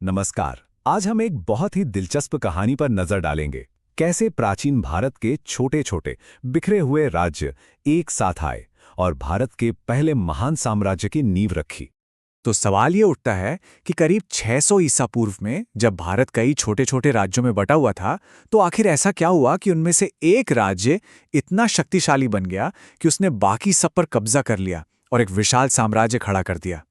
नमस्कार। आज हम एक बहुत ही दिलचस्प कहानी पर नजर डालेंगे। कैसे प्राचीन भारत के छोटे छोटे बिखरे हुए राज्य एक साथ आए और भारत के पहले महान साम्राज्य की नींव रखी। तो सवाल ये उठता है कि करीब 600 ईसा पूर्व में जब भारत कई छोटे छोटे राज्यों में बटा हुआ था, तो आखिर ऐसा क्या हुआ कि उनमें से एक राज्य इतना शक्तिशाली बन गया कि उसने बाकी सब पर कब्जा कर लिया और एक विशाल साम्राज्य खड़ा कर दिया।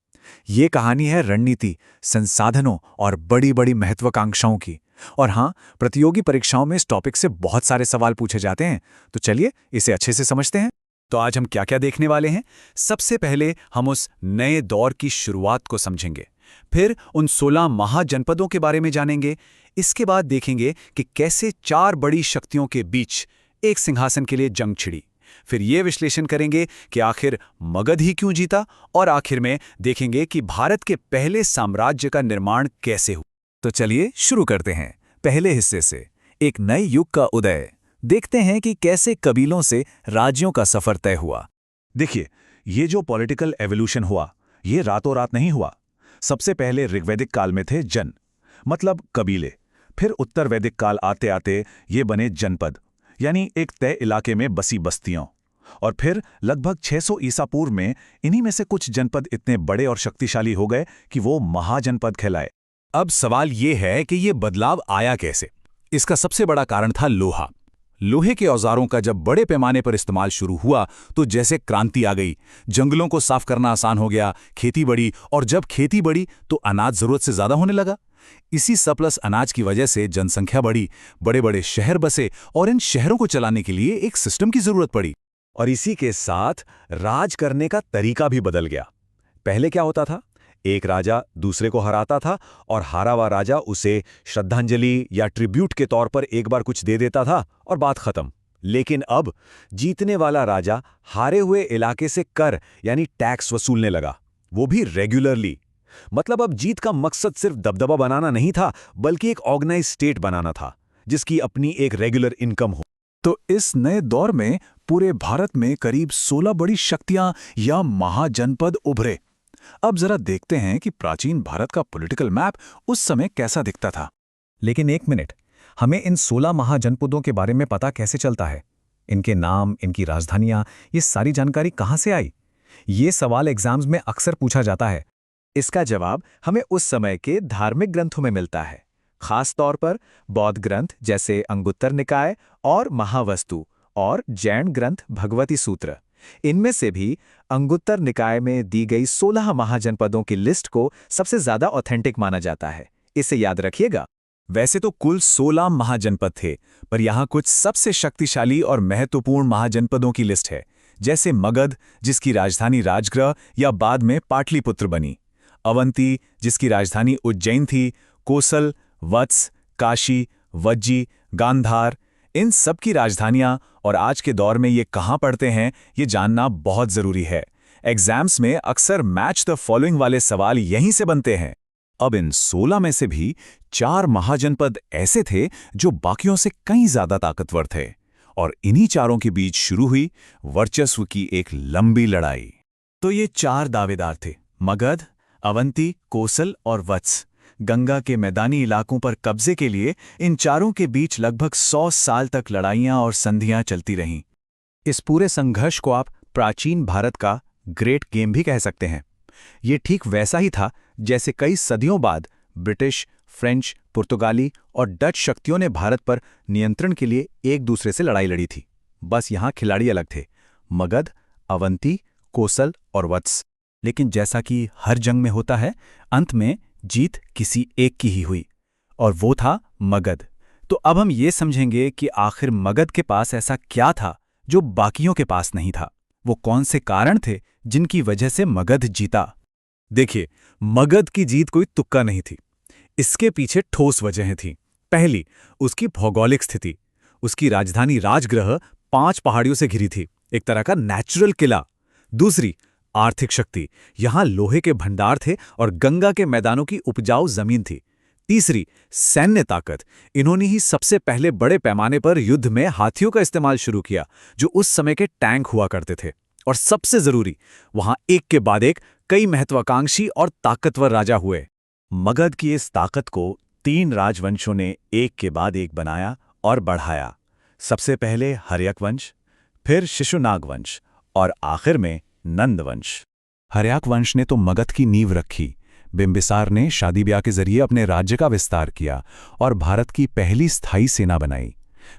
ये कहानी है रणनीति, संसाधनों और बड़ी बड़ी महत्वाकांक्षाओं की। और हाँ, प्रतियोगी परीक्षाओं में इस टॉपिक से बहुत सारे सवाल पूछे जाते हैं, तो चलिए इसे अच्छे से समझते हैं। तो आज हम क्या क्या देखने वाले हैं। सबसे पहले हम उस नए दौर की शुरुआत को समझेंगे, फिर उन 16 महाजनपदों के बारे में जानेंगे। इसके बाद देखेंगे कि कैसे 4 बड़ी शक्तियों के बीच एक सिंहासन के लिए जंग छिड़ी। फिर ये विश्लेषण करेंगे कि आखिर मगध ही क्यों जीता, और आखिर में देखेंगे कि भारत के पहले साम्राज्य का निर्माण कैसे हुआ। तो चलिए शुरू करते हैं पहले हिस्से से, एक नए युग का उदय। देखते हैं कि कैसे कबीलों से राज्यों का सफर तय हुआ। देखिए, ये जो पॉलिटिकल एवोल्यूशन हुआ, ये रातों रात नहीं हुआ। सबसे पहले ऋग्वैदिक काल में थे जन, मतलब कबीले। फिर उत्तर वैदिक काल आते आते ये बने जनपद, यानी एक तय इलाके में बसी बस्तियां। और फिर लगभग 600 ईसा पूर्व में इन्हीं में से कुछ जनपद इतने बड़े और शक्तिशाली हो गए कि वो महाजनपद कहलाए। अब सवाल ये है कि ये बदलाव आया कैसे। इसका सबसे बड़ा कारण था लोहा। लोहे के औजारों का जब बड़े पैमाने पर इस्तेमाल शुरू हुआ तो जैसे क्रांति आ गई। जंगलों को साफ करना आसान हो गया, खेती बढ़ी, और जब खेती बढ़ी तो अनाज जरूरत से ज्यादा होने लगा। इसी सरप्लस अनाज की वजह से जनसंख्या बढ़ी, बड़े बड़े शहर बसे, और इन शहरों को चलाने के लिए एक सिस्टम की जरूरत पड़ी। और इसी के साथ राज करने का तरीका भी बदल गया। पहले क्या होता था, एक राजा दूसरे को हराता था और हारा हुआ राजा उसे श्रद्धांजलि या ट्रिब्यूट के तौर पर एक बार कुछ दे देता था और बात खत्म। लेकिन अब जीतने वाला राजा हारे हुए इलाके से कर यानी टैक्स वसूलने लगा, वो भी रेगुलरली। मतलब अब जीत का मकसद सिर्फ दबदबा बनाना नहीं था, बल्कि एक ऑर्गेनाइज स्टेट बनाना था जिसकी अपनी एक रेगुलर इनकम हो। तो इस नए दौर में पूरे भारत में करीब 16 बड़ी शक्तियां या महाजनपद उभरे। अब जरा देखते हैं कि प्राचीन भारत का पॉलिटिकल मैप उस समय कैसा दिखता था। लेकिन एक मिनट, हमें इन 16 महाजनपदों के बारे में पता कैसे चलता है? इनके नाम, इनकी राजधानियां, ये सारी जानकारी कहां से आई? ये सवाल एग्जाम्स में अक्सर पूछा जाता है। इसका जवाब हमें उस समय के धार्मिक ग्रंथों में मिलता है, खास तौर पर बौद्ध ग्रंथ जैसे अंगुत्तर निकाय और महावस्तु, और जैन ग्रंथ भगवती सूत्र। इनमें से भी अंगुत्तर निकाय में दी गई 16 महाजनपदों की लिस्ट को सबसे ज्यादा ऑथेंटिक माना जाता है। इसे याद रखिएगा। वैसे तो कुल 16 महाजनपद थे, पर यहाँ कुछ सबसे शक्तिशाली और महत्वपूर्ण महाजनपदों की लिस्ट है, जैसे मगध, जिसकी राजधानी राजगृह या बाद में पाटलिपुत्र बनी। अवंती, जिसकी राजधानी उज्जैन थी। कोसल, वत्स, काशी, वज्जी, गांधार, इन सब की राजधानियां और आज के दौर में ये कहाँ पड़ते हैं, ये जानना बहुत जरूरी है। एग्जाम्स में अक्सर मैच द फॉलोइंग वाले सवाल यहीं से बनते हैं। अब इन 16 में से भी 4 महाजनपद ऐसे थे जो बाकियों से कहीं ज्यादा ताकतवर थे, और इन्हीं चारों के बीच शुरू हुई वर्चस्व की एक लंबी लड़ाई। तो ये 4 दावेदार थे, मगध, अवंती, कोसल और वत्स। गंगा के मैदानी इलाकों पर कब्जे के लिए इन चारों के बीच लगभग 100 साल तक लड़ाइयां और संधियां चलती रहीं। इस पूरे संघर्ष को आप प्राचीन भारत का ग्रेट गेम भी कह सकते हैं। ये ठीक वैसा ही था जैसे कई सदियों बाद ब्रिटिश, फ्रेंच, पुर्तगाली और डच शक्तियों ने भारत पर नियंत्रण के लिए एक दूसरे से लड़ाई लड़ी थी। बस यहाँ खिलाड़ी अलग थे, मगध, अवंती, कोसल और वत्स। लेकिन जैसा कि हर जंग में होता है, अंत में जीत किसी एक की ही हुई, और वो था मगध। तो अब हम ये समझेंगे कि आखिर मगध के पास ऐसा क्या था जो बाकियों के पास नहीं था। वो कौन से कारण थे जिनकी वजह से मगध जीता। देखिए, मगध की जीत कोई तुक्का नहीं थी। इसके पीछे ठोस वजहें थीं। पहली, उसकी भौगोलिक स्थिति। उसकी राजधानी राजगृह 5 पहाड़ियों से घिरी थी, एक तरह का नेचुरल किला। दूसरी, आर्थिक शक्ति। यहां लोहे के भंडार थे और गंगा के मैदानों की उपजाऊ जमीन थी। तीसरी, सैन्य ताकत। इन्होंने ही सबसे पहले बड़े पैमाने पर युद्ध में हाथियों का इस्तेमाल शुरू किया, जो उस समय के टैंक हुआ करते थे। और सबसे जरूरी, वहां एक के बाद एक कई महत्वाकांक्षी और ताकतवर राजा हुए। मगध की इस ताकत को 3 राजवंशों ने एक के बाद एक बनाया और बढ़ाया। सबसे पहले हर्यक वंश, फिर शिशुनाग वंश और आखिर में नंद वंश। हर्याक वंश ने तो मगध की नींव रखी। बिंबिसार ने शादी ब्याह के जरिए अपने राज्य का विस्तार किया और भारत की पहली स्थायी सेना बनाई।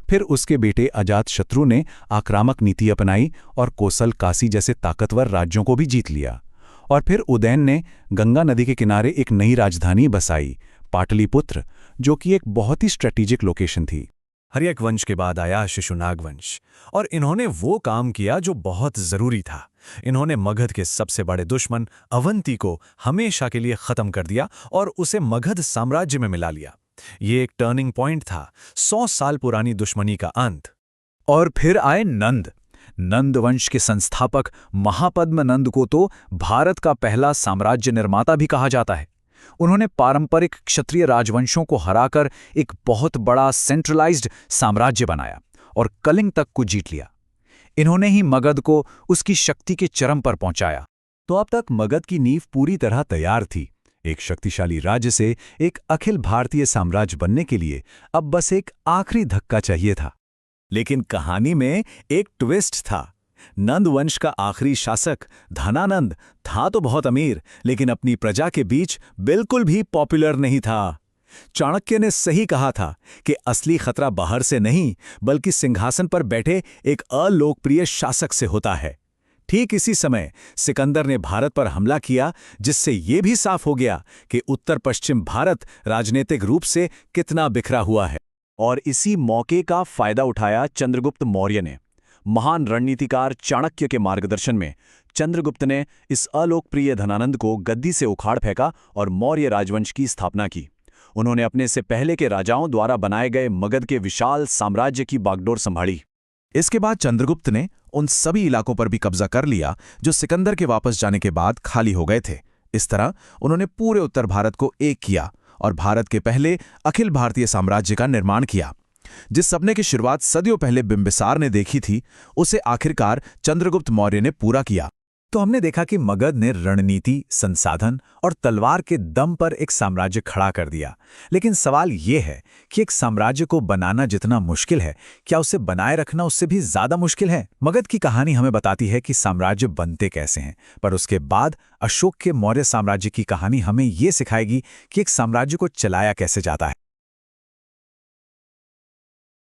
फिर उसके बेटे अजातशत्रु ने आक्रामक नीति अपनाई और कोसल, काशी जैसे ताकतवर राज्यों को भी जीत लिया। और फिर उदयन ने गंगा नदी के किनारे एक नई राजधानी बसाई, पाटलिपुत्र, जो कि एक बहुत ही स्ट्रेटेजिक लोकेशन थी। हर्यक वंश के बाद आया शिशुनाग वंश, और इन्होंने वो काम किया जो बहुत जरूरी था। इन्होंने मगध के सबसे बड़े दुश्मन अवंती को हमेशा के लिए खत्म कर दिया और उसे मगध साम्राज्य में मिला लिया। ये एक टर्निंग पॉइंट था, 100 साल पुरानी दुश्मनी का अंत। और फिर आए नंद। नंद वंश के संस्थापक महापद्म नंद को तो भारत का पहला साम्राज्य निर्माता भी कहा जाता है। उन्होंने पारंपरिक क्षत्रिय राजवंशों को हराकर एक बहुत बड़ा सेंट्रलाइज्ड साम्राज्य बनाया और कलिंग तक को जीत लिया। इन्होंने ही मगध को उसकी शक्ति के चरम पर पहुंचाया। तो अब तक मगध की नींव पूरी तरह तैयार थी। एक शक्तिशाली राज्य से एक अखिल भारतीय साम्राज्य बनने के लिए अब बस एक आखिरी धक्का चाहिए था। लेकिन कहानी में एक ट्विस्ट था। नंद वंश का आखिरी शासक धनानंद था तो बहुत अमीर, लेकिन अपनी प्रजा के बीच बिल्कुल भी पॉपुलर नहीं था। चाणक्य ने सही कहा था कि असली खतरा बाहर से नहीं, बल्कि सिंहासन पर बैठे एक अलोकप्रिय शासक से होता है। ठीक इसी समय सिकंदर ने भारत पर हमला किया, जिससे ये भी साफ हो गया कि उत्तर पश्चिम भारत राजनीतिक रूप से कितना बिखरा हुआ है। और इसी मौके का फायदा उठाया चंद्रगुप्त मौर्य ने। महान रणनीतिकार चाणक्य के मार्गदर्शन में चंद्रगुप्त ने इस अलोकप्रिय धनानंद को गद्दी से उखाड़ फेंका और मौर्य राजवंश की स्थापना की। उन्होंने अपने से पहले के राजाओं द्वारा बनाए गए मगध के विशाल साम्राज्य की बागडोर संभाली। इसके बाद चंद्रगुप्त ने उन सभी इलाकों पर भी कब्जा कर लिया जो सिकंदर के वापस जाने के बाद खाली हो गए थे। इस तरह उन्होंने पूरे उत्तर भारत को एक किया और भारत के पहले अखिल भारतीय साम्राज्य का निर्माण किया। जिस सपने की शुरुआत सदियों पहले बिंबिसार ने देखी थी, उसे आखिरकार चंद्रगुप्त मौर्य ने पूरा किया। तो हमने देखा कि मगध ने रणनीति, संसाधन और तलवार के दम पर एक साम्राज्य खड़ा कर दिया। लेकिन सवाल यह है कि एक साम्राज्य को बनाना जितना मुश्किल है, क्या उसे बनाए रखना उससे भी ज्यादा मुश्किल है? मगध की कहानी हमें बताती है कि साम्राज्य बनते कैसे हैं, पर उसके बाद अशोक के मौर्य साम्राज्य की कहानी हमें ये सिखाएगी कि एक साम्राज्य को चलाया कैसे जाता है।